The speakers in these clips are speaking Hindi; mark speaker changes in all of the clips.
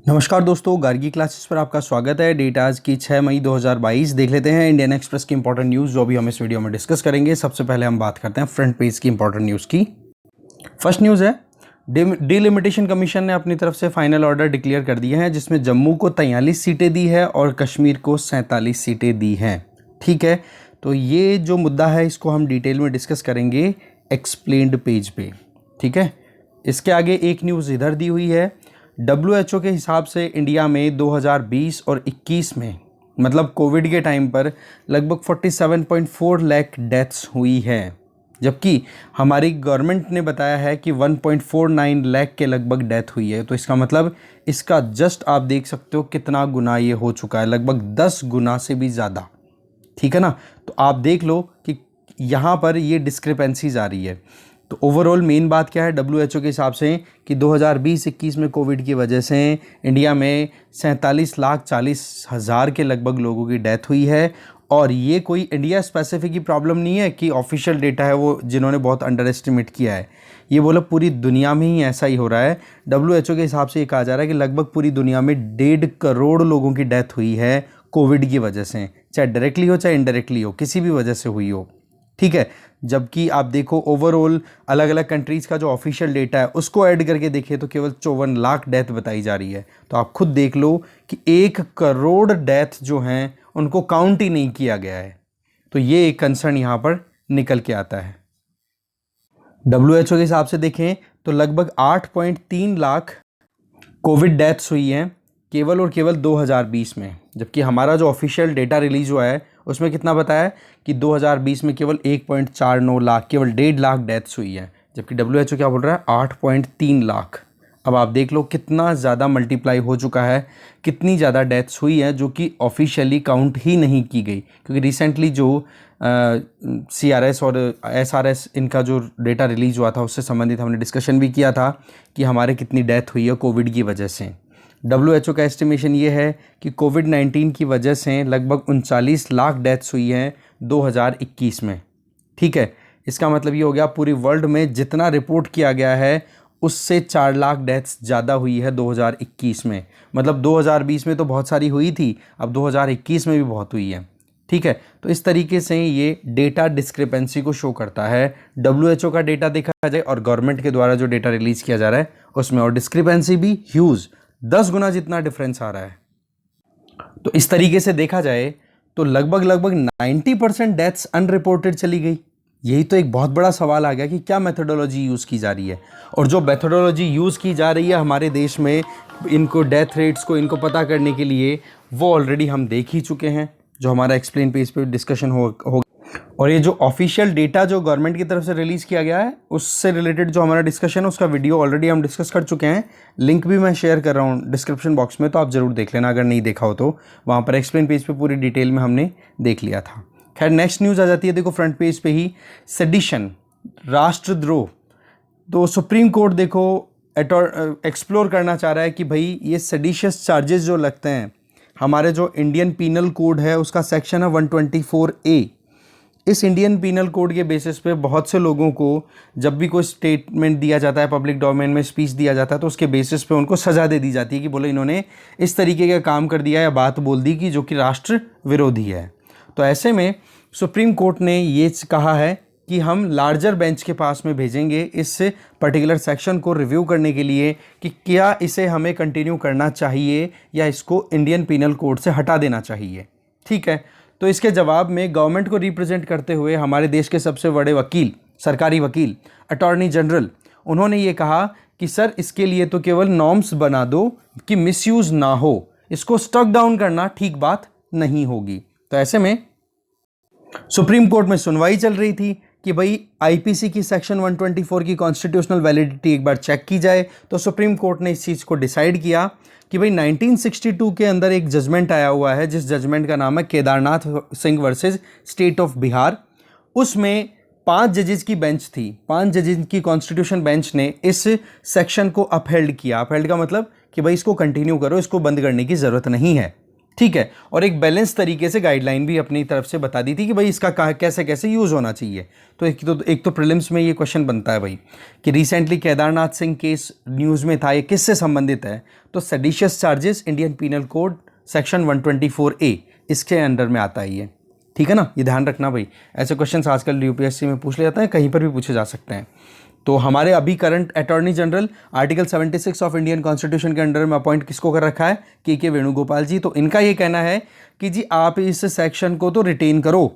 Speaker 1: नमस्कार दोस्तों, गार्गी क्लासेस पर आपका स्वागत है। डेट आज की 6 मई 2022। देख लेते हैं इंडियन एक्सप्रेस की इंपॉर्टेंट न्यूज़ जो अभी हम इस वीडियो में डिस्कस करेंगे। सबसे पहले हम बात करते हैं फ्रंट पेज की इंपॉर्टेंट न्यूज़ की। फर्स्ट न्यूज़ है, डिलिमिटेशन कमीशन ने अपनी तरफ से फाइनल ऑर्डर डिक्लेयर कर दिए हैं, जिसमें जम्मू को 43 सीटें दी है और कश्मीर को 47 सीटें दी हैं। ठीक है, तो ये जो मुद्दा है इसको हम डिटेल में डिस्कस करेंगे एक्सप्लेन्ड पेज पे। ठीक है, इसके आगे एक न्यूज़ इधर दी हुई है। WHO के हिसाब से इंडिया में 2020 और 21 में मतलब कोविड के टाइम पर लगभग 47.4 लाख डेथ्स हुई है, जबकि हमारी गवर्नमेंट ने बताया है कि 1.49 लाख के लगभग डेथ हुई है। तो इसका मतलब इसका जस्ट आप देख सकते हो कितना गुना ये हो चुका है, लगभग 10 गुना से भी ज़्यादा। ठीक है ना, तो आप देख लो कि यहाँ पर ये डिस्क्रिपेंसीज आ रही है। तो ओवरऑल मेन बात क्या है WHO के हिसाब से कि 2020-21 में कोविड की वजह से इंडिया में 47,40,000 के लगभग लोगों की डेथ हुई है। और ये कोई इंडिया स्पेसिफिक की प्रॉब्लम नहीं है कि ऑफिशियल डेटा है वो जिन्होंने बहुत अंडर एस्टिमेट किया है। ये बोलो पूरी दुनिया में ही ऐसा ही हो रहा है। WHO के हिसाब से ये कहा जा रहा है कि लगभग पूरी दुनिया में 1.5 करोड़ लोगों की डेथ हुई है कोविड की वजह से, चाहे डायरेक्टली हो चाहे इनडायरेक्टली हो, किसी भी वजह से हुई हो। ठीक है, जबकि आप देखो ओवरऑल अलग अलग कंट्रीज़ का जो ऑफिशियल डेटा है उसको ऐड करके देखें तो केवल 54 लाख डेथ बताई जा रही है। तो आप खुद देख लो कि 1 करोड़ डेथ जो हैं उनको काउंट ही नहीं किया गया है। तो ये एक कंसर्न यहाँ पर निकल के आता है। WHO के हिसाब से देखें तो लगभग 8.3 लाख कोविड डेथ्स हुई हैं केवल और केवल 2020 में, जबकि हमारा जो ऑफिशियल डेटा रिलीज हुआ है उसमें कितना बताया कि 2020 में केवल 1.49 लाख, केवल 1.5 लाख डेथ्स हुई हैं, जबकि WHO क्या बोल रहा है 8.3 लाख। अब आप देख लो कितना ज़्यादा मल्टीप्लाई हो चुका है, कितनी ज़्यादा डेथ्स हुई हैं जो कि ऑफिशियली काउंट ही नहीं की गई। क्योंकि रिसेंटली जो CRS और SRS इनका जो डेटा रिलीज हुआ था उससे संबंधित हमने डिस्कशन भी किया था कि हमारे कितनी डेथ हुई है कोविड की वजह से। WHO का एस्टिमेशन ये है कि कोविड-19 की वजह से लगभग 39 लाख डेथ्स हुई हैं 2021 में। ठीक है, इसका मतलब ये हो गया पूरी वर्ल्ड में जितना रिपोर्ट किया गया है उससे 4 लाख डेथ्स ज़्यादा हुई है 2021 में। मतलब 2020 में तो बहुत सारी हुई थी, अब 2021 में भी बहुत हुई है। ठीक है, तो इस तरीके से ये डेटा डिस्क्रिपेंसी को शो करता है। WHO का डेटा देखा जाए और गवर्नमेंट के द्वारा जो डेटा रिलीज किया जा रहा है उसमें, और डिस्क्रिपेंसी भी ह्यूज 10 गुना जितना डिफरेंस आ रहा है। तो इस तरीके से देखा जाए तो लगभग 90% डेथ्स अनरिपोर्टेड चली गई। यही तो एक बहुत बड़ा सवाल आ गया कि क्या मेथोडोलॉजी यूज़ की जा रही है, और जो मेथोडोलॉजी यूज़ की जा रही है हमारे देश में इनको डेथ रेट्स को इनको पता करने के लिए, वो ऑलरेडी हम देख ही चुके हैं, जो हमारा एक्सप्लेन पेज पे डिस्कशन हो। और ये जो ऑफिशियल डेटा जो गवर्नमेंट की तरफ से रिलीज़ किया गया है उससे रिलेटेड जो हमारा डिस्कशन है उसका वीडियो ऑलरेडी हम डिस्कस कर चुके हैं। लिंक भी मैं शेयर कर रहा हूँ डिस्क्रिप्शन बॉक्स में, तो आप ज़रूर देख लेना अगर नहीं देखा हो तो। वहाँ पर एक्सप्लेन पेज पे पूरी डिटेल में हमने देख लिया था। खैर, नेक्स्ट न्यूज़ आ जाती है, देखो फ्रंट पेज पे ही, सेडिशन, राष्ट्रद्रोह। तो सुप्रीम कोर्ट देखो एक्सप्लोर करना चाह रहा है कि भाई ये सेडिशियस चार्जेस जो लगते हैं, हमारे जो इंडियन पीनल कोड है उसका सेक्शन है 124A। इस इंडियन पीनल कोड के बेसिस पे बहुत से लोगों को जब भी कोई स्टेटमेंट दिया जाता है, पब्लिक डोमेन में स्पीच दिया जाता है, तो उसके बेसिस पे उनको सज़ा दे दी जाती है कि बोले इन्होंने इस तरीके का काम कर दिया या बात बोल दी कि जो कि राष्ट्र विरोधी है। तो ऐसे में सुप्रीम कोर्ट ने ये कहा है कि हम लार्जर बेंच के पास में भेजेंगे इस पर्टिकुलर सेक्शन को रिव्यू करने के लिए कि क्या इसे हमें कंटिन्यू करना चाहिए या इसको इंडियन पीनल कोड से हटा देना चाहिए। ठीक है, तो इसके जवाब में गवर्नमेंट को रिप्रेजेंट करते हुए हमारे देश के सबसे बड़े वकील, सरकारी वकील, अटॉर्नी जनरल, उन्होंने ये कहा कि सर इसके लिए तो केवल नॉर्म्स बना दो कि मिसयूज़ ना हो, इसको स्टक डाउन करना ठीक बात नहीं होगी। तो ऐसे में सुप्रीम कोर्ट में सुनवाई चल रही थी कि भाई IPC की सेक्शन 124 की कॉन्स्टिट्यूशनल वैलिडिटी एक बार चेक की जाए। तो सुप्रीम कोर्ट ने इस चीज़ को डिसाइड किया कि भाई 1962 के अंदर एक जजमेंट आया हुआ है, जिस जजमेंट का नाम है Kedarnath Singh versus state of Bihar. उसमें 5 जजेस की बेंच थी, 5 जजेस की कॉन्स्टिट्यूशन बेंच ने इस सेक्शन को अपहेल्ड किया। अपहेल्ड का मतलब कि भाई इसको कंटिन्यू करो, इसको बंद करने की ज़रूरत नहीं है। ठीक है, और एक बैलेंस तरीके से गाइडलाइन भी अपनी तरफ से बता दी थी कि भाई इसका कैसे कैसे यूज़ होना चाहिए। तो एक तो प्रीलिम्स में ये क्वेश्चन बनता है भाई कि recently Kedarnath Singh case news में था, ये किससे संबंधित है? तो seditious charges Indian penal code section 124A इसके अंडर में आता है ये, ठीक है ना, ये ध्यान रखना भाई। ऐसे क्वेश्चन आजकल यूपीएससी में पूछ ले जाते हैं, कहीं पर भी पूछे जा सकते हैं। तो हमारे अभी current attorney general article 76 of Indian constitution के अंडर में अपॉइंट किसको कर रखा है? के वेणुगोपाल जी। तो इनका ये कहना है कि जी आप इस सेक्शन को तो रिटेन करो,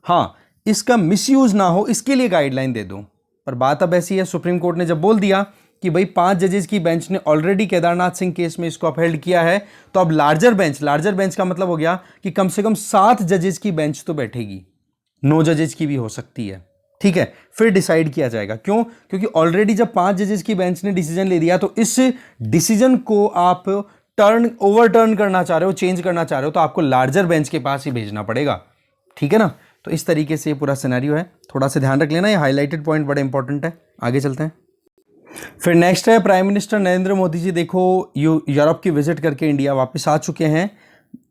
Speaker 1: हाँ इसका मिसयूज ना हो इसके लिए गाइडलाइन दे दो। पर बात अब ऐसी है, सुप्रीम कोर्ट ने जब बोल दिया कि भाई 5 जजेस की बेंच ने ऑलरेडी केदारनाथ सिंह केस में इसको अपहेल्ड किया है, तो अब लार्जर बेंच का मतलब हो गया कि कम से कम 7 जजेस की बेंच तो बैठेगी, 9 जजेस की भी हो सकती है, ठीक है। फिर डिसाइड किया जाएगा, क्यों? क्योंकि ऑलरेडी जब 5 जजेस की बेंच ने डिसीजन ले दिया, तो इस डिसीजन को आप ओवरटर्न करना चाह रहे हो, चेंज करना चाह रहे हो, तो आपको लार्जर बेंच के पास ही भेजना पड़ेगा, ठीक है ना। तो इस तरीके से ये पूरा सिनेरियो है, थोड़ा सा ध्यान रख लेना, ये हाईलाइटेड पॉइंट बड़े इंपॉर्टेंट है। आगे चलते हैं। फिर नेक्स्ट है प्राइम मिनिस्टर नरेंद्र मोदी जी, देखो यूरोप की विजिट करके इंडिया वापस आ चुके हैं,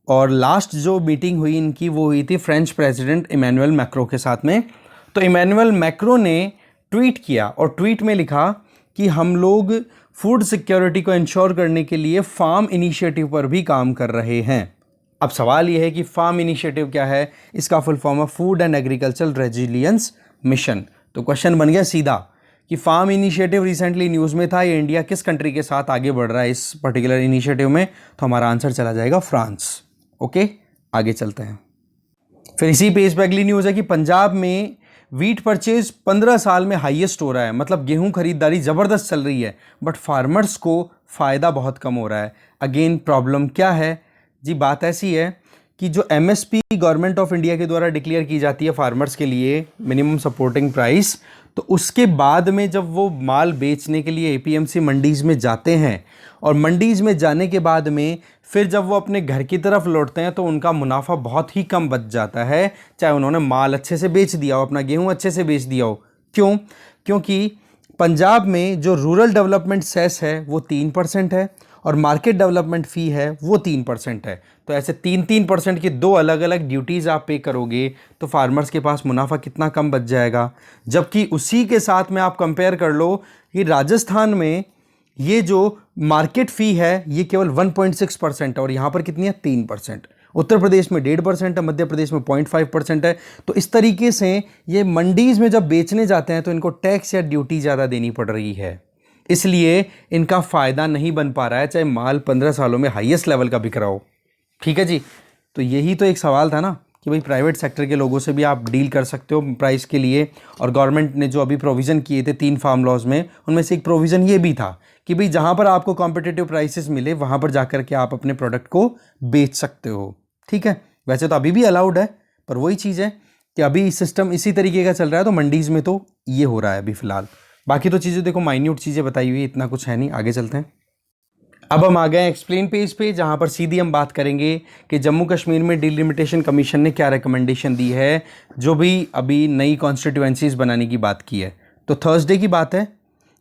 Speaker 1: और लास्ट जो मीटिंग हुई इनकी वो हुई थी फ्रेंच प्रेसिडेंट इमैनुअल मैक्रो के साथ में। तो इमैनुअल मैक्रो ने ट्वीट किया और ट्वीट में लिखा कि हम लोग फूड सिक्योरिटी को इंश्योर करने के लिए फार्म इनिशिएटिव पर भी काम कर रहे हैं। अब सवाल यह है कि फार्म इनिशिएटिव क्या है? इसका फुल फॉर्म है food and agriculture resilience mission. तो क्वेश्चन बन गया सीधा कि फार्म इनिशिएटिव रिसेंटली न्यूज़ में था, ये इंडिया किस कंट्री के साथ आगे बढ़ रहा है इस पर्टिकुलर इनिशिएटिव में? तो हमारा आंसर चला जाएगा फ्रांस। ओके, आगे चलते हैं। फिर इसी पेज पे अगली न्यूज़ है कि पंजाब में वीट परचेज 15 साल में हाईएस्ट हो रहा है, मतलब गेहूं खरीदारी ज़बरदस्त चल रही है, बट फार्मर्स को फ़ायदा बहुत कम हो रहा है। अगेन प्रॉब्लम क्या है जी? बात ऐसी है कि जो एमएसपी गवर्नमेंट ऑफ इंडिया के द्वारा डिक्लेयर की जाती है फार्मर्स के लिए, मिनिमम सपोर्टिंग प्राइस, तो उसके बाद में जब वो माल बेचने के लिए एपीएमसी मंडीज़ में जाते हैं, और मंडीज़ में जाने के बाद में फिर जब वो अपने घर की तरफ लौटते हैं, तो उनका मुनाफा बहुत ही कम बच जाता है, चाहे उन्होंने माल अच्छे से बेच दिया हो, अपना गेहूं अच्छे से बेच दिया हो। क्यों? क्योंकि पंजाब में जो रूरल डेवलपमेंट सेस है वो 3% है, और मार्केट डेवलपमेंट फ़ी है वो 3% है। तो ऐसे 3% की दो अलग अलग ड्यूटीज़ आप पे करोगे, तो फार्मर्स के पास मुनाफा कितना कम बच जाएगा। जबकि उसी के साथ में आप कंपेयर कर लो कि राजस्थान में ये जो मार्केट फ़ी है ये केवल 1.6% है, और यहाँ पर कितनी है? 3%। उत्तर प्रदेश में 1.5% है, मध्य प्रदेश में 0.5% है। तो इस तरीके से ये मंडीज़ में जब बेचने जाते हैं तो इनको टैक्स या ड्यूटी ज़्यादा देनी पड़ रही है, इसलिए इनका फ़ायदा नहीं बन पा रहा है, चाहे माल 15 सालों में हाईएस्ट लेवल का बिक रहा हो। ठीक है जी। तो यही तो एक सवाल था ना कि भाई प्राइवेट सेक्टर के लोगों से भी आप डील कर सकते हो प्राइस के लिए, और गवर्नमेंट ने जो अभी प्रोविज़न किए थे 3 फार्म लॉज में, उनमें से एक प्रोविज़न ये भी था कि भाई जहाँ पर आपको कॉम्पिटिटिव प्राइसेस मिले वहाँ पर जाकर के आप अपने प्रोडक्ट को बेच सकते हो। ठीक है, वैसे तो अभी भी अलाउड है, पर वही चीज़ है कि अभी सिस्टम इसी तरीके का चल रहा है, तो मंडीज़ में तो ये हो रहा है अभी फ़िलहाल। बाकी तो चीज़ें देखो माइन्यूट चीज़ें बताई हुई है, इतना कुछ है नहीं। आगे चलते हैं। अब हम आ गए एक्सप्लेन पेज पे, जहाँ पर सीधी हम बात करेंगे कि जम्मू कश्मीर में डिलिमिटेशन कमीशन ने क्या रिकमेंडेशन दी है, जो भी अभी नई कॉन्स्टिट्यूएंसीज बनाने की बात की है। तो थर्सडे की बात है,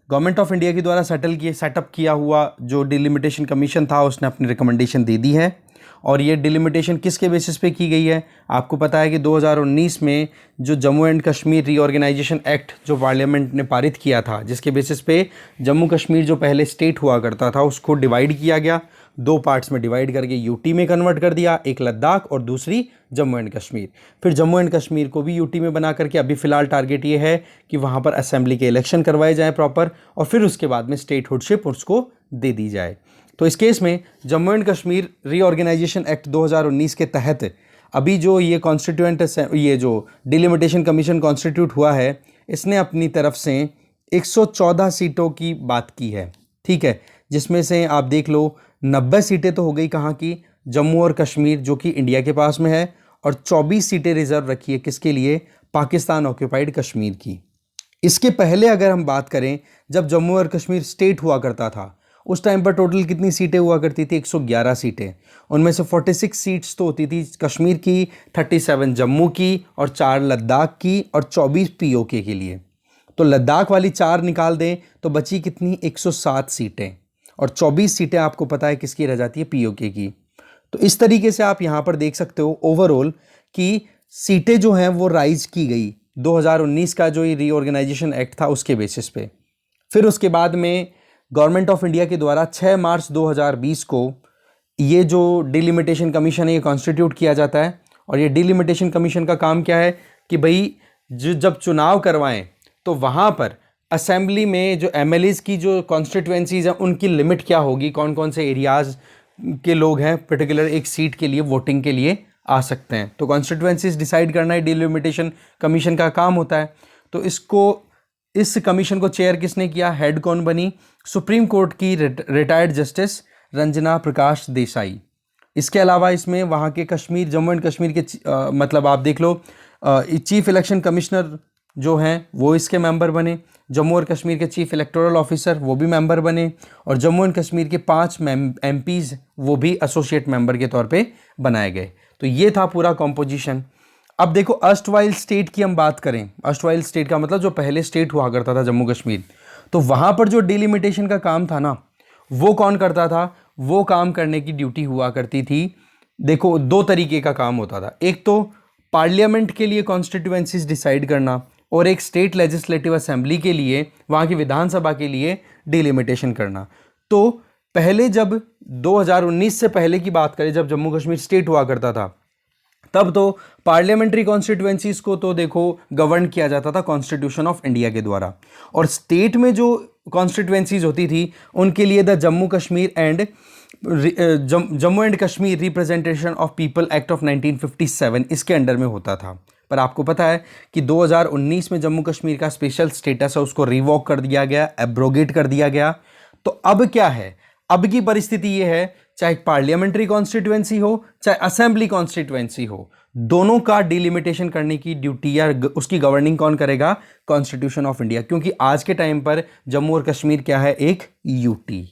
Speaker 1: गवर्नमेंट ऑफ इंडिया के द्वारा सेटअप किया हुआ जो डिलिमिटेशन कमीशन था उसने अपनी रिकमेंडेशन दे दी है। और ये डिलिमिटेशन किसके बेसिस पे की गई है? आपको पता है कि 2019 में जो Jammu and Kashmir reorganisation act जो पार्लियामेंट ने पारित किया था, जिसके बेसिस पे जम्मू कश्मीर जो पहले स्टेट हुआ करता था उसको डिवाइड किया गया, 2 पार्ट्स में डिवाइड करके यूटी में कन्वर्ट कर दिया, एक लद्दाख और दूसरी जम्मू एंड कश्मीर। फिर जम्मू एंड कश्मीर को भी यूटी में बना करके अभी फ़िलहाल टारगेट ये है कि वहाँ पर असेंबली के इलेक्शन करवाए जाएँ प्रॉपर, और फिर उसके बाद में स्टेटहुडशिप उसको दे दी जाए। तो इस केस में Jammu and Kashmir reorganisation act 2019 के तहत अभी जो ये ये जो डिलिमिटेशन कमीशन कॉन्स्टिट्यूट हुआ है, इसने अपनी तरफ से 114 सीटों की बात की है। ठीक है, जिसमें से आप देख लो 90 सीटें तो हो गई कहाँ की? जम्मू और कश्मीर, जो कि इंडिया के पास में है, और 24 सीटें रिजर्व रखी है किसके लिए? पाकिस्तान ऑक्यूपाइड कश्मीर की। इसके पहले अगर हम बात करें, जब जम्मू और कश्मीर स्टेट हुआ करता था उस टाइम पर टोटल कितनी सीटें हुआ करती थी? 111 सीटें। उनमें से 46 सीट्स तो होती थी कश्मीर की, 37 जम्मू की, और 4 लद्दाख की, और 24 पीओके के लिए। तो लद्दाख वाली 4 निकाल दें तो बची कितनी? 107 सीटें, और 24 सीटें आपको पता है किसकी रह जाती है? पीओके की। तो इस तरीके से आप यहाँ पर देख सकते हो ओवरऑल कि सीटें जो हैं वो राइज की गई 2019 का जो ये रीऑर्गेनाइजेशन एक्ट था उसके बेसिस पे। फिर उसके बाद में गवर्नमेंट ऑफ इंडिया के द्वारा 6 मार्च 2020 को ये जो डिलिमिटेशन कमीशन है ये कॉन्स्टिट्यूट किया जाता है। और ये डिलिमिटेशन कमीशन का काम क्या है कि भाई जब चुनाव करवाएं तो वहाँ पर असेंबली में जो एमएलएज की जो कॉन्स्टिट्यूएंसीज हैं उनकी लिमिट क्या होगी, कौन कौन से एरियाज़ के लोग हैं पर्टिकुलर एक सीट के लिए वोटिंग के लिए आ सकते हैं। तो कॉन्स्टिट्यूएंसीज डिसाइड करना ही डिलिमिटेशन कमीशन का काम होता है। तो इस कमीशन को चेयर किसने किया, हेड कौन बनी, सुप्रीम कोर्ट की रिटायर्ड जस्टिस रंजना प्रकाश देसाई। इसके अलावा इसमें वहाँ के कश्मीर, जम्मू एंड कश्मीर के मतलब आप देख लो चीफ इलेक्शन कमिश्नर जो हैं वो इसके मेंबर बने, जम्मू और कश्मीर के चीफ इलेक्टोरल ऑफिसर वो भी मेंबर बने, और जम्मू एंड कश्मीर के 5 एमपीज़ वो भी एसोसिएट मेंबर के तौर पे बनाए गए। तो ये था पूरा कॉम्पोजिशन। अब देखो अर्स्टवाइल स्टेट की हम बात करें, अर्स्टवाइल स्टेट का मतलब जो पहले स्टेट हुआ करता था जम्मू कश्मीर, तो वहाँ पर जो डिलिमिटेशन का काम था ना वो कौन करता था, वो काम करने की ड्यूटी हुआ करती थी। देखो 2 तरीके का काम होता था, एक तो पार्लियामेंट के लिए कॉन्स्टिट्यूएंसीज डिसाइड करना और एक स्टेट लेजिस्लेटिव असेंबली के लिए, वहाँ की विधानसभा के लिए डिलिमिटेशन करना। तो पहले जब 2019 से पहले की बात करें, जब जम्मू कश्मीर स्टेट हुआ करता था, तब तो पार्लियामेंट्री कॉन्स्टिट्यूएंसीज को तो देखो गवर्न किया जाता था कॉन्स्टिट्यूशन ऑफ इंडिया के द्वारा, और स्टेट में जो कॉन्स्टिट्यूएंसीज होती थी उनके लिए the Jammu and Kashmir representation of people act of 1957 इसके अंडर में होता था। पर आपको पता है कि 2019 में जम्मू कश्मीर का स्पेशल स्टेटस है उसको रिवॉक कर दिया गया, एब्रोगेट कर दिया गया। तो अब क्या है, अब की परिस्थिति ये है, चाहे पार्लियामेंट्री कॉन्स्टिट्यूएंसी हो चाहे असेंबली कॉन्स्टिट्यूएंसी हो, दोनों का डिलिमिटेशन करने की ड्यूटी या उसकी गवर्निंग कौन करेगा, कॉन्स्टिट्यूशन ऑफ इंडिया। क्योंकि आज के टाइम पर जम्मू और कश्मीर क्या है, एक यूटी।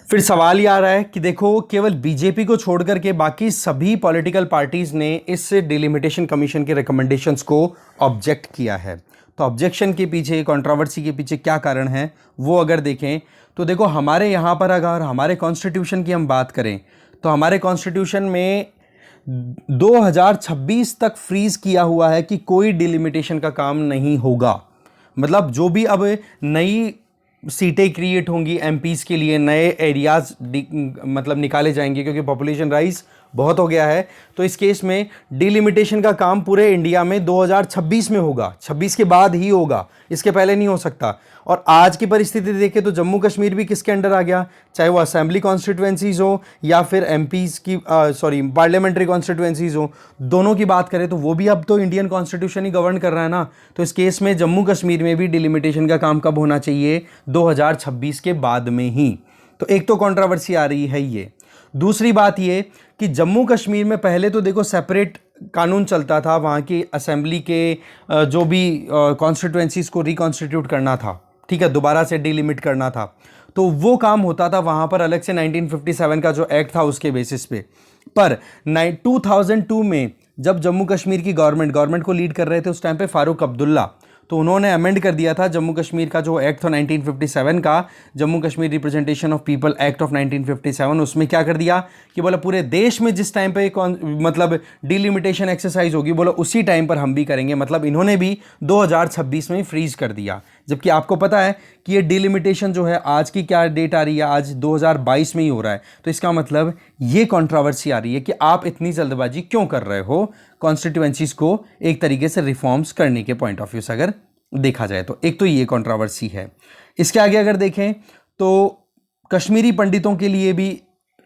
Speaker 1: फिर सवाल ये आ रहा है कि देखो केवल बीजेपी को छोड़कर के बाकी सभी पॉलिटिकल पार्टीज ने इस डिलिमिटेशन कमीशन के रिकमेंडेशंस को ऑब्जेक्ट किया है। तो ऑब्जेक्शन के पीछे, कंट्रोवर्सी के पीछे क्या कारण है वो अगर देखें तो देखो हमारे यहाँ पर अगर हमारे कॉन्स्टिट्यूशन की हम बात करें तो हमारे कॉन्स्टिट्यूशन में 2026 तक फ्रीज किया हुआ है कि कोई डिलिमिटेशन का काम नहीं होगा। मतलब जो भी अब नई सीटें क्रिएट होंगी एमपीज़ के लिए, नए एरियाज़ मतलब निकाले जाएंगे क्योंकि पॉपुलेशन राइज बहुत हो गया है, तो इस केस में डिलिमिटेशन का काम पूरे इंडिया में 2026 में होगा, 26 के बाद ही होगा, इसके पहले नहीं हो सकता। और आज की परिस्थिति देखें तो जम्मू कश्मीर भी किसके अंडर आ गया, चाहे वो असेंबली कॉन्स्टिट्यूएंसीज हो या फिर एमपीज़ की पार्लियामेंट्री कॉन्स्टिट्यूएंसीज हो, दोनों की बात करें तो वो भी अब तो इंडियन कॉन्स्टिट्यूशन ही गवर्न कर रहा है ना। तो इस केस में जम्मू कश्मीर में भी डिलिमिटेशन का काम कब होना चाहिए, 2026 के बाद में ही। तो एक तो कंट्रोवर्सी आ रही है ये। दूसरी बात ये कि जम्मू कश्मीर में पहले तो देखो सेपरेट कानून चलता था, वहाँ की असेंबली के जो भी कॉन्स्टिट्यूएंसीज को रिकॉन्स्टिट्यूट करना था, ठीक है, दोबारा से डिलिमिट करना था, तो वो काम होता था वहाँ पर अलग से 1957 का जो एक्ट था उसके बेसिस पे। पर 2002 में जब जम्मू कश्मीर की गवर्नमेंट को लीड कर रहे थे उस टाइम पे फारूक अब्दुल्ला, तो उन्होंने अमेंड कर दिया था जम्मू कश्मीर का जो एक्ट था 1957 का, Jammu Kashmir representation of people act of 1957। उसमें क्या कर दिया कि बोला पूरे देश में जिस टाइम पे मतलब डिलिमिटेशन एक्सरसाइज होगी, बोला उसी टाइम पर हम भी करेंगे। मतलब इन्होंने भी 2026 में फ्रीज कर दिया। जबकि आपको पता है कि ये डिलिमिटेशन जो है आज की क्या डेट आ रही है, आज 2022 में ही हो रहा है। तो इसका मतलब ये कंट्रोवर्सी आ रही है कि आप इतनी जल्दबाजी क्यों कर रहे हो कॉन्स्टिट्यूएंसीज को एक तरीके से रिफॉर्म्स करने के पॉइंट ऑफ व्यू से अगर देखा जाए तो। एक तो ये कंट्रोवर्सी है। इसके आगे अगर देखें तो कश्मीरी पंडितों के लिए भी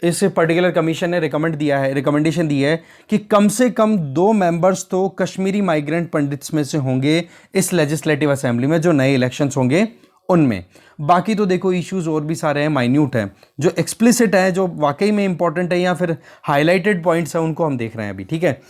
Speaker 1: इस पर्टिकुलर कमीशन ने रिकमेंडेशन दी है कि कम से कम 2 मेंबर्स तो कश्मीरी माइग्रेंट पंडित्स में से होंगे इस लेजिस्लेटिव असेंबली में जो नए इलेक्शंस होंगे उनमें। बाकी तो देखो इश्यूज और भी सारे हैं, माइन्यूट हैं, जो एक्सप्लिसिट है, जो वाकई में इंपॉर्टेंट है या फिर हाईलाइटेड पॉइंट्स हैं, उनको हम देख रहे हैं अभी, ठीक है।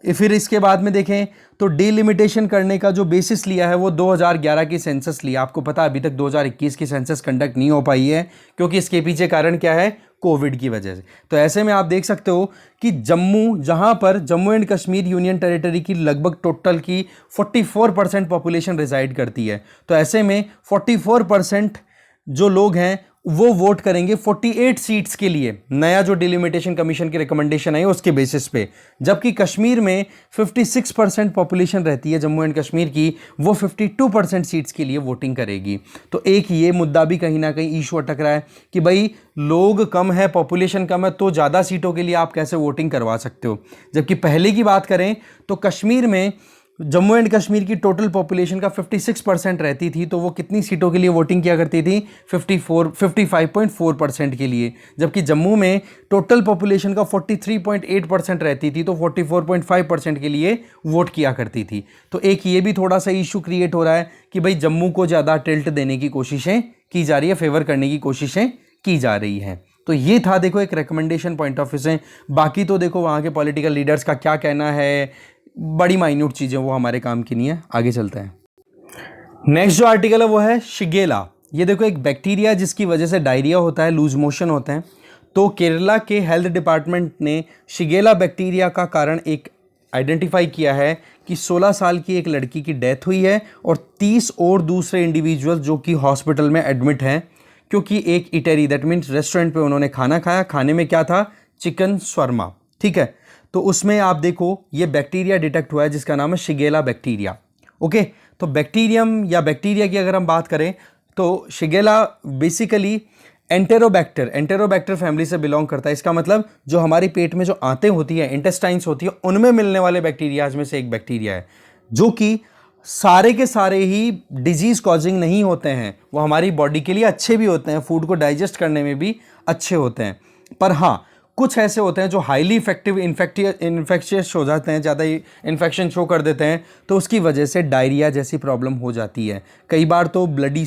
Speaker 1: फिर इसके बाद में देखें तो डिलिमिटेशन करने का जो बेसिस लिया है वो 2011 की सेंसस लिया। आपको पता है अभी तक 2021 की सेंसस कंडक्ट नहीं हो पाई है क्योंकि इसके पीछे कारण क्या है, कोविड की वजह से। तो ऐसे में आप देख सकते हो कि जहां पर Jammu and Kashmir union territory की लगभग टोटल की 44% पॉपुलेशन रिजाइड करती है, तो ऐसे में 44% जो लोग हैं वो वोट करेंगे 48 सीट्स के लिए, नया जो डिलिमिटेशन कमीशन की रिकमेंडेशन आई उसके बेसिस पे। जबकि कश्मीर में 56% पॉपुलेशन रहती है जम्मू एंड कश्मीर की, वो 52% सीट्स के लिए वोटिंग करेगी। तो एक ये मुद्दा भी कहीं ना कहीं इशू अटक रहा है कि भाई लोग कम है, पॉपुलेशन कम है, तो ज़्यादा सीटों के लिए आप कैसे वोटिंग करवा सकते हो। जबकि पहले की बात करें तो कश्मीर में, जम्मू एंड कश्मीर की टोटल पॉपुलेशन का 56% रहती थी, तो वो कितनी सीटों के लिए वोटिंग किया करती थी? 55.4% के लिए। जबकि जम्मू में टोटल पॉपुलेशन का 43.8% रहती थी, तो 44.5% के लिए वोट किया करती थी। तो एक ये भी थोड़ा सा इशू क्रिएट हो रहा है कि भाई जम्मू को ज़्यादा टिल्ट देने की कोशिशें की जा रही है, फेवर करने की कोशिशें की जा रही हैं। तो ये था देखो एक रिकमेंडेशन पॉइंट ऑफ व्यू से। बाकी तो देखो वहाँ के पॉलिटिकल लीडर्स का क्या कहना है, बड़ी माइन्यूट चीज़ें, वो हमारे काम की नहीं है। आगे चलते हैं। नेक्स्ट जो आर्टिकल है वो है शिगेला। ये देखो एक बैक्टीरिया जिसकी वजह से डायरिया होता है, लूज मोशन होते हैं। तो केरला के हेल्थ डिपार्टमेंट ने शिगेला बैक्टीरिया का कारण एक आइडेंटिफाई किया है कि 16 साल की एक लड़की की डेथ हुई है और 30 और दूसरे इंडिविजुअल जो कि हॉस्पिटल में एडमिट हैं, क्योंकि एक इटरी, दैट मीन्स रेस्टोरेंट पे उन्होंने खाना खाया, खाने में क्या था? चिकन शर्मा। ठीक है, तो उसमें आप देखो ये बैक्टीरिया डिटेक्ट हुआ है जिसका नाम है शिगेला बैक्टीरिया। ओके, तो बैक्टीरियम या बैक्टीरिया की अगर हम बात करें तो शिगेला बेसिकली एंटेरोबैक्टर फैमिली से बिलोंग करता है। इसका मतलब जो हमारे पेट में जो आंतें होती है, इंटेस्टाइन्स होती है, उनमें मिलने वाले बैक्टीरियाज में से एक बैक्टीरिया है, जो कि सारे के सारे ही डिजीज कॉजिंग नहीं होते हैं, वो हमारी बॉडी के लिए अच्छे भी होते हैं, फूड को डाइजेस्ट करने में भी अच्छे होते हैं। पर हाँ, कुछ ऐसे होते हैं जो हाईली इफेक्टिव इन्फेक्शियस हो जाते हैं, ज़्यादा इन्फेक्शन शो कर देते हैं, तो उसकी वजह से डायरिया जैसी प्रॉब्लम हो जाती है। कई बार तो ब्लडी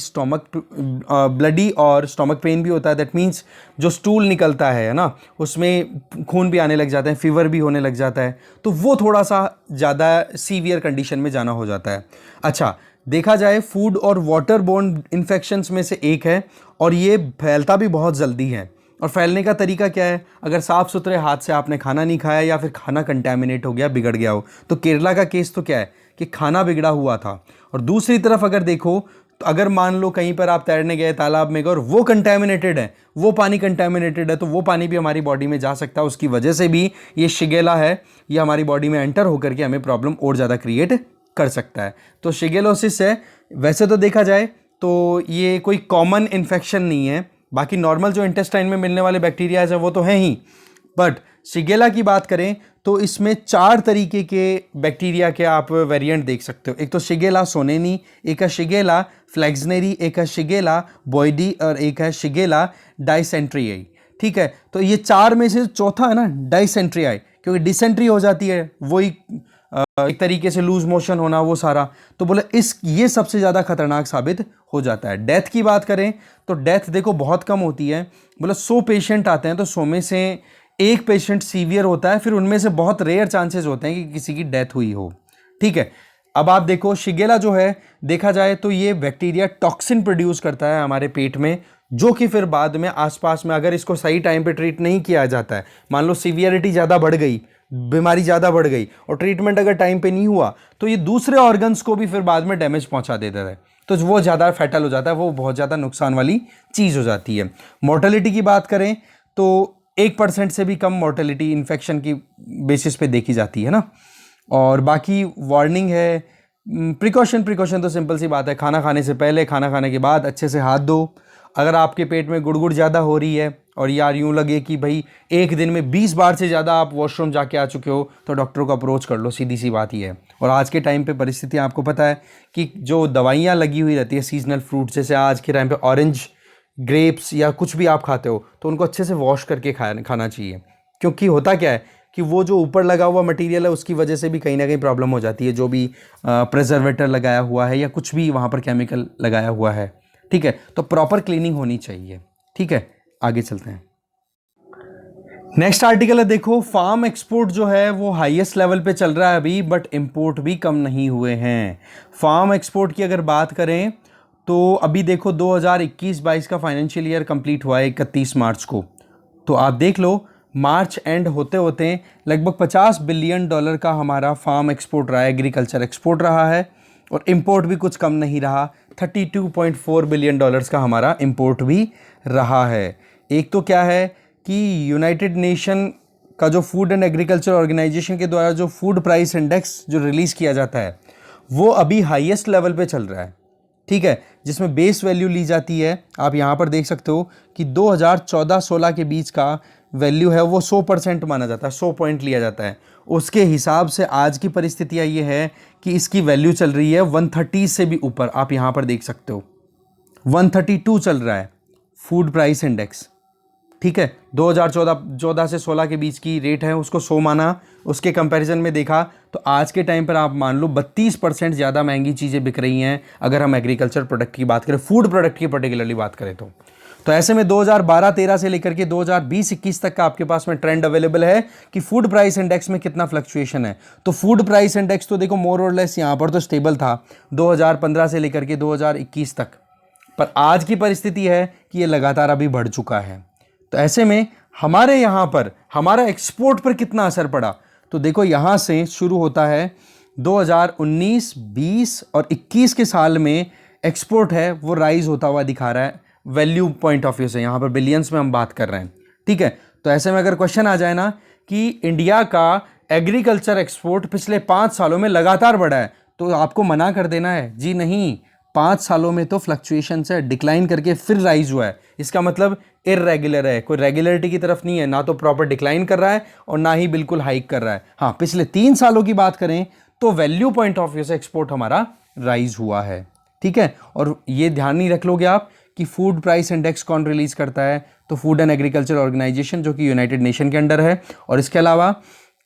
Speaker 1: और स्टोमक पेन भी होता है। दैट मीन्स जो स्टूल निकलता है ना, उसमें खून भी आने लग जाता है, फीवर भी होने लग जाता है, तो वो थोड़ा सा ज़्यादा सीवियर कंडीशन में जाना हो जाता है। अच्छा, देखा जाए फूड और वाटर बोर्न इन्फेक्शंस में से एक है, और ये फैलता भी बहुत जल्दी है। और फैलने का तरीका क्या है? अगर साफ़ सुथरे हाथ से आपने खाना नहीं खाया या फिर खाना कंटेमिनेट हो गया, बिगड़ गया हो। तो केरला का केस तो क्या है कि खाना बिगड़ा हुआ था। और दूसरी तरफ अगर देखो तो अगर मान लो कहीं पर आप तैरने गए तालाब में गए और वो कंटेमिनेटेड है, वो पानी कंटेमिनेटेड है, तो वो पानी भी हमारी बॉडी में जा सकता है। उसकी वजह से भी ये शिगेला है, ये हमारी बॉडी में एंटर होकर के हमें प्रॉब्लम और ज़्यादा क्रिएट कर सकता है। तो शिगेलोसिस है, वैसे तो देखा जाए तो ये कोई कॉमन इन्फेक्शन नहीं है। बाकी नॉर्मल जो इंटेस्टाइन में मिलने वाले बैक्टीरियाज हैं वो तो हैं ही, बट शिगेला की बात करें तो इसमें 4 तरीके के बैक्टीरिया के आप वेरिएंट देख सकते हो। एक तो शिगेला सोनेनी, एक है शिगेला फ्लैक्सनेरी, एक है शिगेला बॉयडी और एक है शिगेला डाइसेंट्रियाई। ठीक है, तो ये 4 में से चौथा है ना डाइसेंट्रियाई, क्योंकि डिसेंट्री हो जाती है, वही एक तरीके से लूज मोशन होना, वो सारा। तो बोले ये सबसे ज़्यादा खतरनाक साबित हो जाता है। डेथ की बात करें तो डेथ देखो बहुत कम होती है। बोले 100 पेशेंट आते हैं तो 100 में से एक पेशेंट सीवियर होता है, फिर उनमें से बहुत रेयर चांसेस होते हैं कि किसी की डेथ हुई हो। ठीक है, अब आप देखो शिगेला जो है, देखा जाए तो ये बैक्टीरिया टॉक्सिन प्रोड्यूस करता है हमारे पेट में, जो कि फिर बाद में आसपास में अगर इसको सही टाइम पे ट्रीट नहीं किया जाता है, मान लो सीवियरिटी ज़्यादा बढ़ गई, बीमारी ज़्यादा बढ़ गई और ट्रीटमेंट अगर टाइम पे नहीं हुआ, तो ये दूसरे ऑर्गन्स को भी फिर बाद में डैमेज पहुंचा देता है। तो वो ज़्यादा फैटल हो जाता है, वो बहुत ज़्यादा नुकसान वाली चीज़ हो जाती है। मोर्टेलिटी की बात करें तो 1% से भी कम मोर्टेलिटी इन्फेक्शन की बेसिस पे देखी जाती है ना। और बाकी वार्निंग है, प्रिकॉशन तो सिंपल सी बात है, खाना खाने से पहले, खाना खाने के बाद अच्छे से हाथ धो। अगर आपके पेट में गुड़गुड़ ज़्यादा हो रही है और यार यूँ लगे कि भाई एक दिन में 20 बार से ज़्यादा आप वॉशरूम जाके आ चुके हो, तो डॉक्टर को अप्रोच कर लो, सीधी सी बात ही है। और आज के टाइम पे परिस्थिति आपको पता है कि जो दवाइयाँ लगी हुई रहती है सीजनल फ्रूट, जैसे आज के टाइम पे ऑरेंज, ग्रेप्स या कुछ भी आप खाते हो, तो उनको अच्छे से वॉश करके खाना चाहिए। क्योंकि होता क्या है कि वो जो ऊपर लगा हुआ मटेरियल है उसकी वजह से भी कहीं ना कहीं प्रॉब्लम हो जाती है, जो भी प्रिजर्वेटर लगाया हुआ है या कुछ भी वहाँ पर केमिकल लगाया हुआ है। ठीक है, तो प्रॉपर क्लीनिंग होनी चाहिए। ठीक है, आगे चलते हैं। नेक्स्ट आर्टिकल है, देखो फार्म एक्सपोर्ट जो है वो हाईएस्ट लेवल पे चल रहा है अभी, बट इंपोर्ट भी कम नहीं हुए हैं। फार्म एक्सपोर्ट की अगर बात करें तो अभी देखो 2021-22 का फाइनेंशियल ईयर कंप्लीट हुआ है 31 मार्च को। तो आप देख लो मार्च एंड होते होते लगभग $50 बिलियन का हमारा फार्म एक्सपोर्ट रहा है, एग्रीकल्चर एक्सपोर्ट रहा है। और इंपोर्ट भी कुछ कम नहीं रहा, $32.4 बिलियन का हमारा इंपोर्ट भी रहा है। एक तो क्या है कि यूनाइटेड नेशन का जो फूड एंड एग्रीकल्चर ऑर्गेनाइजेशन के द्वारा जो फूड प्राइस इंडेक्स जो रिलीज़ किया जाता है वो अभी हाईएस्ट लेवल पे चल रहा है, ठीक है, जिसमें बेस वैल्यू ली जाती है। आप यहाँ पर देख सकते हो कि 2014-16 के बीच का वैल्यू है वो 100% माना जाता है, 100 पॉइंट लिया जाता है। उसके हिसाब से आज की परिस्थितियाँ ये है कि इसकी वैल्यू चल रही है 130 से भी ऊपर। आप यहाँ पर देख सकते हो 132 चल रहा है फूड प्राइस इंडेक्स, ठीक है। 2014 से 16 के बीच की रेट है, उसको 100 माना। उसके कंपैरिजन में देखा तो आज के टाइम पर आप मान लो 32% ज़्यादा महंगी चीज़ें बिक रही हैं अगर हम एग्रीकल्चर प्रोडक्ट की बात करें, फूड प्रोडक्ट की पर्टिकुलरली बात करें तो ऐसे में 2012-13 से लेकर के 2020-21 तक का आपके पास में ट्रेंड अवेलेबल है कि फूड प्राइस इंडेक्स में कितना फ्लक्चुएशन है। तो फूड प्राइस इंडेक्स तो देखो मोर और लेस यहाँ पर तो स्टेबल था 2015 से लेकर के 2021 तक, पर आज की परिस्थिति है कि ये लगातार अभी बढ़ चुका है। तो ऐसे में हमारे यहाँ पर हमारा एक्सपोर्ट पर कितना असर पड़ा, तो देखो यहाँ से शुरू होता है 2019, 20 और 21 के साल में एक्सपोर्ट है वो राइज होता हुआ दिखा रहा है वैल्यू पॉइंट ऑफ व्यू से। यहाँ पर बिलियंस में हम बात कर रहे हैं, ठीक है। तो ऐसे में अगर क्वेश्चन आ जाए ना कि इंडिया का एग्रीकल्चर एक्सपोर्ट पिछले 5 सालों में लगातार बढ़ा है, तो आपको मना कर देना है जी नहीं, 5 सालों में तो फ्लक्चुएशन से डिक्लाइन करके फिर राइज हुआ है। इसका मतलब इरेगुलर है, कोई रेगुलरिटी की तरफ नहीं है, ना तो प्रॉपर डिक्लाइन कर रहा है और ना ही बिल्कुल हाइक कर रहा है। हाँ, पिछले 3 सालों की बात करें तो वैल्यू पॉइंट ऑफ व्यू से एक्सपोर्ट हमारा राइज हुआ है, ठीक है। और ये ध्यान नहीं रख लोगे आप कि फूड प्राइस इंडेक्स कौन रिलीज करता है, तो फूड एंड एग्रीकल्चर ऑर्गेनाइजेशन जो कि यूनाइटेड नेशन के अंडर है। और इसके अलावा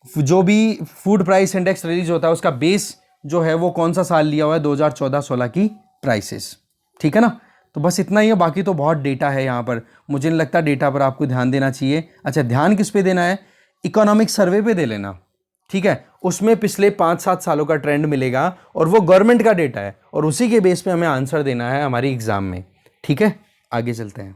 Speaker 1: जो भी फूड प्राइस इंडेक्स रिलीज होता है उसका बेस जो है वो कौन सा साल लिया हुआ है, 2014-16 की प्राइसेस, ठीक है ना। तो बस इतना ही है, बाकी तो बहुत डेटा है यहाँ पर, मुझे नहीं लगता डेटा पर आपको ध्यान देना चाहिए। अच्छा, ध्यान किस पे देना है, इकोनॉमिक सर्वे पे दे लेना, ठीक है। उसमें पिछले 5-7 सालों का ट्रेंड मिलेगा और वो गवर्नमेंट का डेटा है और उसी के बेस पे हमें आंसर देना है हमारी एग्जाम में, ठीक है। आगे चलते हैं।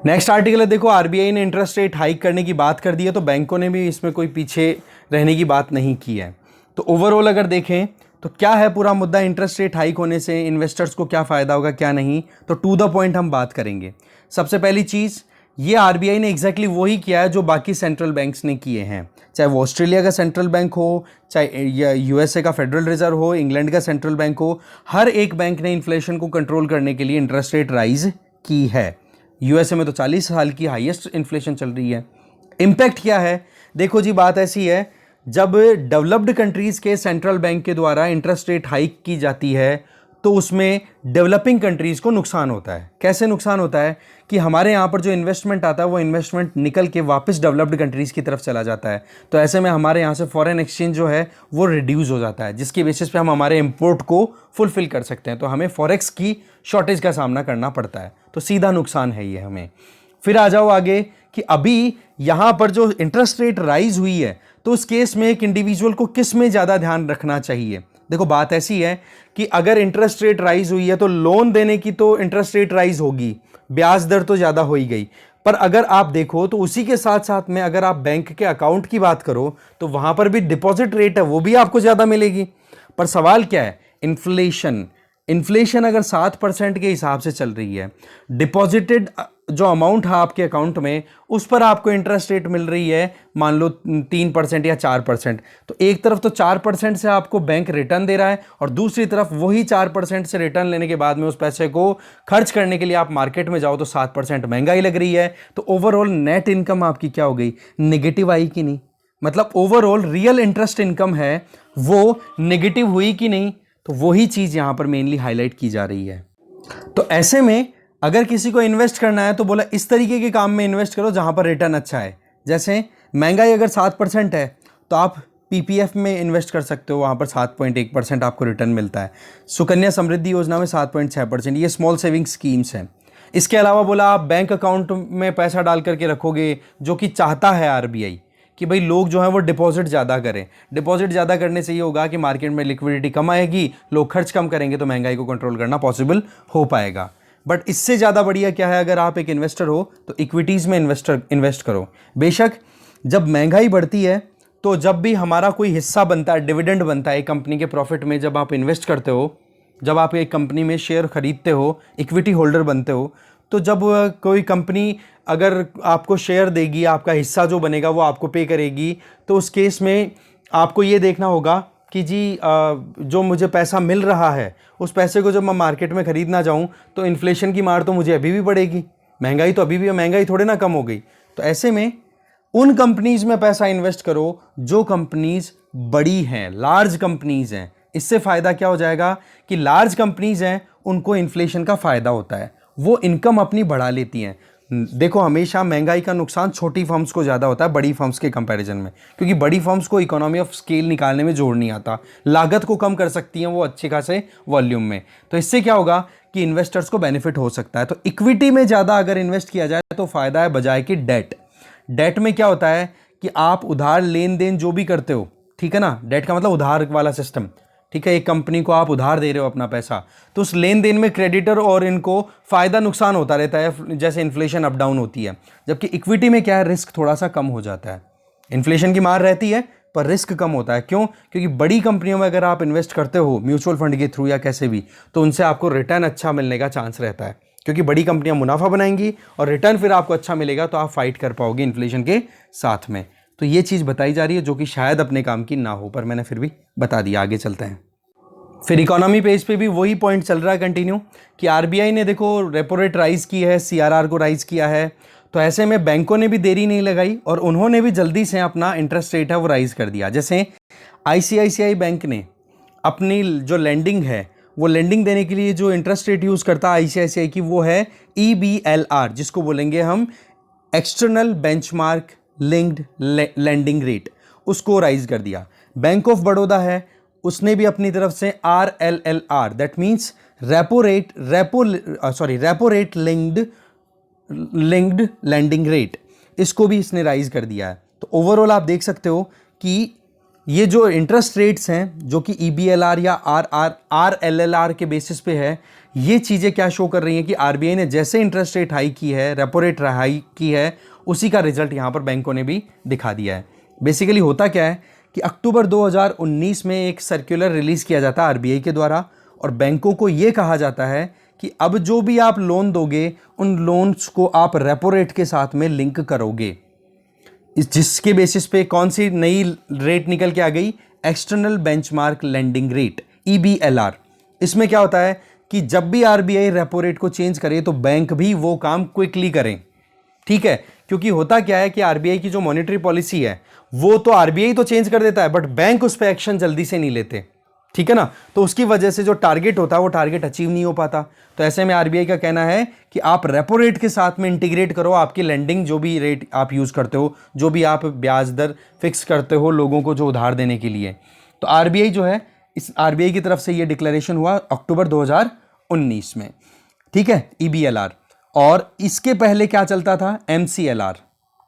Speaker 1: नेक्स्ट आर्टिकल है, देखो आरबीआई ने इंटरेस्ट रेट हाइक करने की बात कर दी है, तो बैंकों ने भी इसमें कोई पीछे रहने की बात नहीं की है। तो ओवरऑल अगर देखें तो क्या है पूरा मुद्दा, इंटरेस्ट रेट हाइक होने से इन्वेस्टर्स को क्या फ़ायदा होगा क्या नहीं, तो टू द पॉइंट हम बात करेंगे। सबसे पहली चीज़, ये आरबीआई ने एग्जैक्टली वही किया है जो बाकी सेंट्रल बैंक्स ने किए हैं, चाहे वो ऑस्ट्रेलिया का सेंट्रल बैंक हो, चाहे यूएसए का फेडरल रिजर्व हो, इंग्लैंड का सेंट्रल बैंक हो, हर एक बैंक ने इन्फ्लेशन को कंट्रोल करने के लिए इंटरेस्ट रेट राइज की है। यूएसए में तो 40 साल की हाईएस्ट इन्फ्लेशन चल रही है। इम्पैक्ट क्या है, देखो जी बात ऐसी है, जब डेवलप्ड कंट्रीज़ के सेंट्रल बैंक के द्वारा इंटरेस्ट रेट हाइक की जाती है तो उसमें डेवलपिंग कंट्रीज़ को नुकसान होता है। कैसे नुकसान होता है कि हमारे यहाँ पर जो इन्वेस्टमेंट आता है वो इन्वेस्टमेंट निकल के वापस डेवलप्ड कंट्रीज़ की तरफ चला जाता है। तो ऐसे में हमारे यहाँ से फॉरेन एक्सचेंज जो है वो रिड्यूस हो जाता है, जिसकी बेसिस पे हम हमारे इंपोर्ट को फुलफिल कर सकते हैं। तो हमें फॉरेक्स की शॉर्टेज का सामना करना पड़ता है, तो सीधा नुकसान है ये हमें। फिर आ जाओ आगे कि अभी यहाँ पर जो इंटरेस्ट रेट राइज हुई है तो उस केस में एक इंडिविजुअल को किस में ज़्यादा ध्यान रखना चाहिए। देखो बात ऐसी है कि अगर इंटरेस्ट रेट राइज हुई है तो लोन देने की तो इंटरेस्ट रेट राइज होगी, ब्याज दर तो ज़्यादा हो ही गई, पर अगर आप देखो तो उसी के साथ साथ में अगर आप बैंक के अकाउंट की बात करो तो वहाँ पर भी डिपॉजिट रेट है वो भी आपको ज़्यादा मिलेगी। पर सवाल क्या है, इन्फ्लेशन अगर 7% के हिसाब से चल रही है, डिपॉजिटेड जो अमाउंट है आपके अकाउंट में उस पर आपको इंटरेस्ट रेट मिल रही है मान लो 3% या 4%, तो एक तरफ तो 4% से आपको बैंक रिटर्न दे रहा है और दूसरी तरफ वही 4% से रिटर्न लेने के बाद में उस पैसे को खर्च करने के लिए आप मार्केट में जाओ तो 7% महंगाई लग रही है। तो ओवरऑल नेट इनकम आपकी क्या हो गई, नेगेटिव आई कि नहीं, मतलब ओवरऑल रियल इंटरेस्ट इनकम है वो नेगेटिव हुई कि नहीं, तो वही चीज़ यहाँ पर मेनली हाईलाइट की जा रही है। तो ऐसे में अगर किसी को इन्वेस्ट करना है तो बोला इस तरीके के काम में इन्वेस्ट करो जहाँ पर रिटर्न अच्छा है। जैसे महंगाई अगर 7% है तो आप पीपीएफ में इन्वेस्ट कर सकते हो, वहाँ पर 7.1% आपको रिटर्न मिलता है। सुकन्या समृद्धि योजना में 7.6%, ये स्मॉल सेविंग स्कीम्स हैं। इसके अलावा बोला आप बैंक अकाउंट में पैसा डाल करके रखोगे, जो कि चाहता है आरबीआई कि भाई लोग जो हैं वो डिपॉजिट ज़्यादा करें। डिपॉजिट ज़्यादा करने से ये होगा कि मार्केट में लिक्विडिटी कम आएगी, लोग खर्च कम करेंगे, तो महंगाई को कंट्रोल करना पॉसिबल हो पाएगा। बट इससे ज़्यादा बढ़िया क्या है, अगर आप एक इन्वेस्टर हो तो इक्विटीज़ में इन्वेस्ट करो। बेशक जब महंगाई बढ़ती है तो जब भी हमारा कोई हिस्सा बनता है, डिविडेंड बनता है कंपनी के प्रॉफिट में, जब आप इन्वेस्ट करते हो, जब आप एक कंपनी में शेयर खरीदते हो, इक्विटी होल्डर बनते हो, तो जब कोई कंपनी अगर आपको शेयर देगी, आपका हिस्सा जो बनेगा वो आपको पे करेगी, तो उस केस में आपको ये देखना होगा कि जी जो मुझे पैसा मिल रहा है उस पैसे को जब मैं मार्केट में ख़रीदना जाऊँ तो इन्फ्लेशन की मार तो मुझे अभी भी पड़ेगी, महंगाई तो अभी भी है, महंगाई थोड़े ना कम हो गई। तो ऐसे में उन कंपनीज में पैसा इन्वेस्ट करो जो कंपनीज बड़ी हैं, लार्ज कंपनीज हैं। इससे फ़ायदा क्या हो जाएगा कि लार्ज कंपनीज हैं उनको इन्फ्लेशन का फ़ायदा होता है, वो इनकम अपनी बढ़ा लेती हैं। देखो, हमेशा महंगाई का नुकसान छोटी फर्म्स को ज़्यादा होता है बड़ी फर्म्स के कंपैरिजन में, क्योंकि बड़ी फर्म्स को इकोनॉमी ऑफ स्केल निकालने में जोड़ नहीं आता, लागत को कम कर सकती हैं वो अच्छे खासे वॉल्यूम में। तो इससे क्या होगा कि इन्वेस्टर्स को बेनिफिट हो सकता है। तो इक्विटी में ज़्यादा अगर इन्वेस्ट किया जाए तो फ़ायदा है बजाय कि डेट। डेट में क्या होता है कि आप उधार लेन देन जो भी करते हो, ठीक है ना, डेट का मतलब उधार वाला सिस्टम, ठीक है, एक कंपनी को आप उधार दे रहे हो अपना पैसा, तो उस लेन देन में क्रेडिटर और इनको फ़ायदा नुकसान होता रहता है जैसे इन्फ्लेशन अप डाउन होती है। जबकि इक्विटी में क्या है, रिस्क थोड़ा सा कम हो जाता है, इन्फ्लेशन की मार रहती है पर रिस्क कम होता है। क्यों? क्योंकि बड़ी कंपनियों में अगर आप इन्वेस्ट करते हो म्यूचुअल फंड के थ्रू या कैसे भी, तो उनसे आपको रिटर्न अच्छा मिलने का चांस रहता है, क्योंकि बड़ी कंपनियां मुनाफा बनाएंगी और रिटर्न फिर आपको अच्छा मिलेगा, तो आप फाइट कर पाओगे इन्फ्लेशन के साथ में। तो ये चीज़ बताई जा रही है जो कि शायद अपने काम की ना हो, पर मैंने फिर भी बता दिया। आगे चलते हैं। फिर इकोनॉमी पेज पे भी वही पॉइंट चल रहा है कंटिन्यू कि आरबीआई ने देखो रेपो रेट राइज की है, सीआरआर को राइज किया है, तो ऐसे में बैंकों ने भी देरी नहीं लगाई और उन्होंने भी जल्दी से अपना इंटरेस्ट रेट है वो राइज कर दिया। जैसे आईसीआईसीआई बैंक ने अपनी जो लेंडिंग है वो लेंडिंग देने के लिए जो इंटरेस्ट रेट यूज़ करता है आईसीआईसीआई की, वो है EBLR, जिसको बोलेंगे हम external benchmark linked lending rate, उसको राइज कर दिया। बैंक ऑफ बड़ौदा है, उसने भी अपनी तरफ से RLLR, that means repo rate linked landing rate, इसको भी इसने राइज कर दिया है। तो ओवरऑल आप देख सकते हो कि ये जो इंटरेस्ट रेट्स हैं जो कि EBLR या RLLR के बेसिस पे है, ये चीज़ें क्या शो कर रही हैं कि आरबीआई ने जैसे इंटरेस्ट रेट हाई की है, रेपो रेट हाई की है, उसी का रिजल्ट यहाँ पर बैंकों ने भी दिखा दिया है। बेसिकली होता क्या है कि अक्टूबर 2019 में एक सर्कुलर रिलीज़ किया जाता है आरबीआई के द्वारा और बैंकों को ये कहा जाता है कि अब जो भी आप लोन दोगे उन लोन्स को आप रेपो रेट के साथ में लिंक करोगे। जिसके बेसिस पे कौन सी नई रेट निकल के आ गई, external benchmark lending rate EBLR। इसमें क्या होता है कि जब भी आरबीआई रेपो रेट को चेंज करे तो बैंक भी वो काम क्विकली करें, ठीक है, क्योंकि होता क्या है कि आरबीआई की जो मॉनेटरी पॉलिसी है वो तो आरबीआई तो चेंज कर देता है बट बैंक उस पर एक्शन जल्दी से नहीं लेते, ठीक है ना, तो उसकी वजह से जो टारगेट होता है वो टारगेट अचीव नहीं हो पाता। तो ऐसे में आरबीआई का कहना है कि आप रेपो रेट के साथ में इंटीग्रेट करो आपकी लेंडिंग, जो भी रेट आप यूज़ करते हो, जो भी आप ब्याज दर फिक्स करते हो लोगों को जो उधार देने के लिए। तो आरबीआई जो है, इस आरबीआई की तरफ से ये डिक्लेरेशन हुआ अक्टूबर 2019 में, ठीक है, EBLR। और इसके पहले क्या चलता था, MCLR,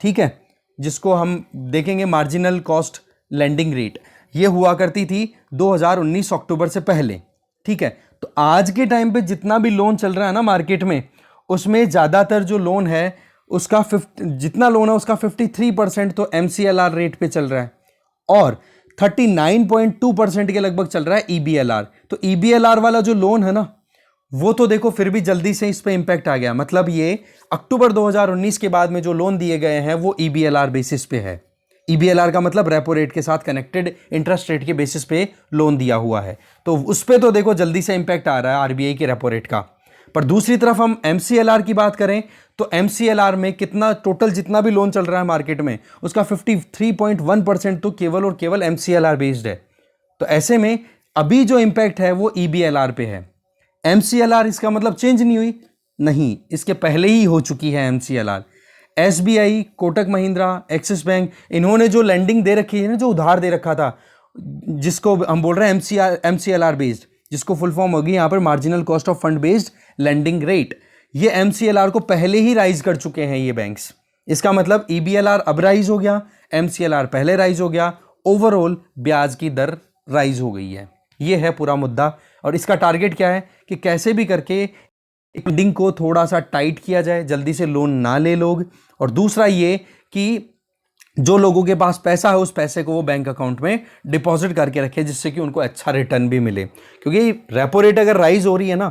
Speaker 1: ठीक है, जिसको हम देखेंगे मार्जिनल कॉस्ट लेंडिंग रेट, ये हुआ करती थी 2019 अक्टूबर से पहले, ठीक है। तो आज के टाइम पे जितना भी लोन चल रहा है ना मार्केट में, उसमें ज़्यादातर जो लोन है उसका जितना लोन है उसका 53% तो MCLR रेट पे चल रहा है और 39.2% के लगभग चल रहा है EBLR। तो EBLR वाला जो लोन है ना वो तो देखो फिर भी जल्दी से इस पे इंपैक्ट आ गया, मतलब ये अक्टूबर 2019 के बाद में जो लोन दिए गए हैं वो EBLR बेसिस पे है। EBLR का मतलब रेपो रेट के साथ कनेक्टेड इंटरेस्ट रेट के बेसिस पे लोन दिया हुआ है, तो उस पे तो देखो जल्दी से इंपैक्ट आ रहा है आरबीआई के रेपो रेट का। पर दूसरी तरफ हम MCLR की बात करें तो MCLR में कितना टोटल जितना भी लोन चल रहा है मार्केट में उसका 53.1% तो केवल और केवल MCLR बेस्ड है। तो ऐसे में अभी जो इंपैक्ट है वो EBLR पे है। MCLR इसका मतलब चेंज नहीं हुई, नहीं, इसके पहले ही हो चुकी है MCLR। SBI, Kotak Mahindra, axis bank, इन्होंने जो लैंडिंग दे रखी है ना, जो उधार दे रखा था, जिसको हम बोल रहे हैं MCLR बेस्ड, जिसको फुल फॉर्म होगी यहाँ पर marginal cost of fund based landing rate, ये MCLR को पहले ही राइज कर चुके हैं ये बैंक्स। इसका मतलब EBLR अब राइज हो गया, MCLR पहले राइज हो गया, ओवरऑल ब्याज की दर राइज हो गई है। ये है पूरा मुद्दा और इसका टारगेट क्या है कि कैसे भी करके फंडिंग को थोड़ा सा टाइट किया जाए, जल्दी से लोन ना ले लोग, और दूसरा ये कि जो लोगों के पास पैसा है उस पैसे को वो बैंक अकाउंट में डिपॉजिट करके रखे जिससे कि उनको अच्छा रिटर्न भी मिले। क्योंकि रेपो रेट अगर राइज हो रही है ना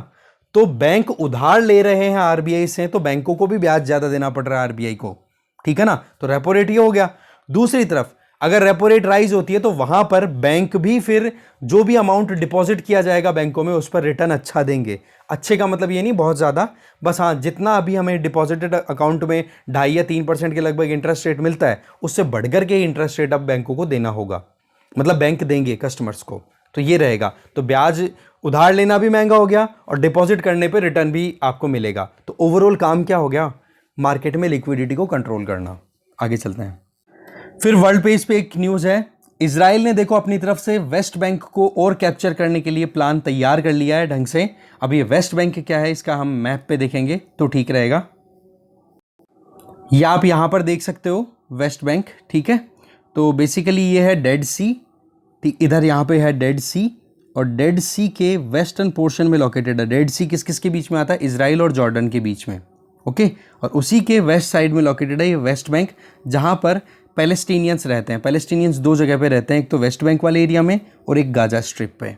Speaker 1: तो बैंक उधार ले रहे हैं आरबीआई से, तो बैंकों को भी ब्याज ज्यादा देना पड़ रहा है आरबीआई को, ठीक है ना। तो रेपो रेट ये हो गया। दूसरी तरफ अगर रेपो रेट राइज होती है तो वहां पर बैंक भी फिर जो भी अमाउंट डिपॉजिट किया जाएगा बैंकों में उस पर रिटर्न अच्छा देंगे। अच्छे का मतलब ये नहीं बहुत ज़्यादा, बस हाँ जितना अभी हमें डिपॉजिटेड अकाउंट में 2.5 या 3% के लगभग इंटरेस्ट रेट मिलता है उससे बढ़कर के इंटरेस्ट रेट अब बैंकों को देना होगा, मतलब बैंक देंगे कस्टमर्स को। तो ये रहेगा, तो ब्याज उधार लेना भी महंगा हो गया और डिपॉजिट करने पे रिटर्न भी आपको मिलेगा। तो ओवरऑल काम क्या हो गया, मार्केट में लिक्विडिटी को कंट्रोल करना। आगे चलते हैं। फिर वर्ल्ड पेज पे एक न्यूज़ है, इजराइल ने देखो अपनी तरफ से वेस्ट बैंक को और कैप्चर करने के लिए प्लान तैयार कर लिया है ढंग से। अब ये वेस्ट बैंक क्या है इसका हम मैप पे देखेंगे तो ठीक रहेगा। ये आप यहाँ पर देख सकते हो वेस्ट बैंक, ठीक है। तो बेसिकली ये है डेड सी, इधर यहाँ पे है डेड सी और डेड सी के वेस्टर्न पोर्शन में लोकेटेड है। डेड सी किस किस के बीच में आता है, इजराइल और जॉर्डन के बीच में, ओके। और उसी के वेस्ट साइड में लोकेटेड है ये वेस्ट बैंक, जहाँ पर पैलेस्टीनियंस रहते हैं। पैलेस्टीनियंस दो जगह पे रहते हैं, एक तो वेस्ट बैंक वाले एरिया में और एक गाजा स्ट्रिप पे,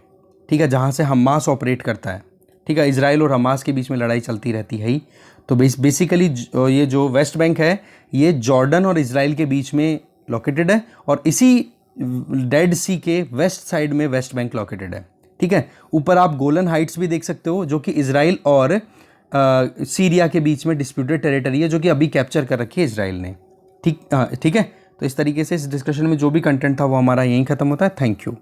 Speaker 1: ठीक है, जहाँ से हमास ऑपरेट करता है, ठीक है। इजराइल और हमास के बीच में लड़ाई चलती रहती है ही। तो बेसिकली ये जो वेस्ट बैंक है ये जॉर्डन और इजराइल के बीच में लोकेटेड है और इसी डेड सी के वेस्ट साइड में वेस्ट बैंक लोकेटेड है, ठीक है। ऊपर आप गोलन हाइट्स भी देख सकते हो जो कि इजराइल और सीरिया के बीच में डिस्प्यूटेड टेरिटरी है जो कि अभी कैप्चर कर रखी है इजराइल ने, ठीक है। तो इस तरीके से इस डिस्कशन में जो भी कंटेंट था वो हमारा यहीं ख़त्म होता है। Thank you.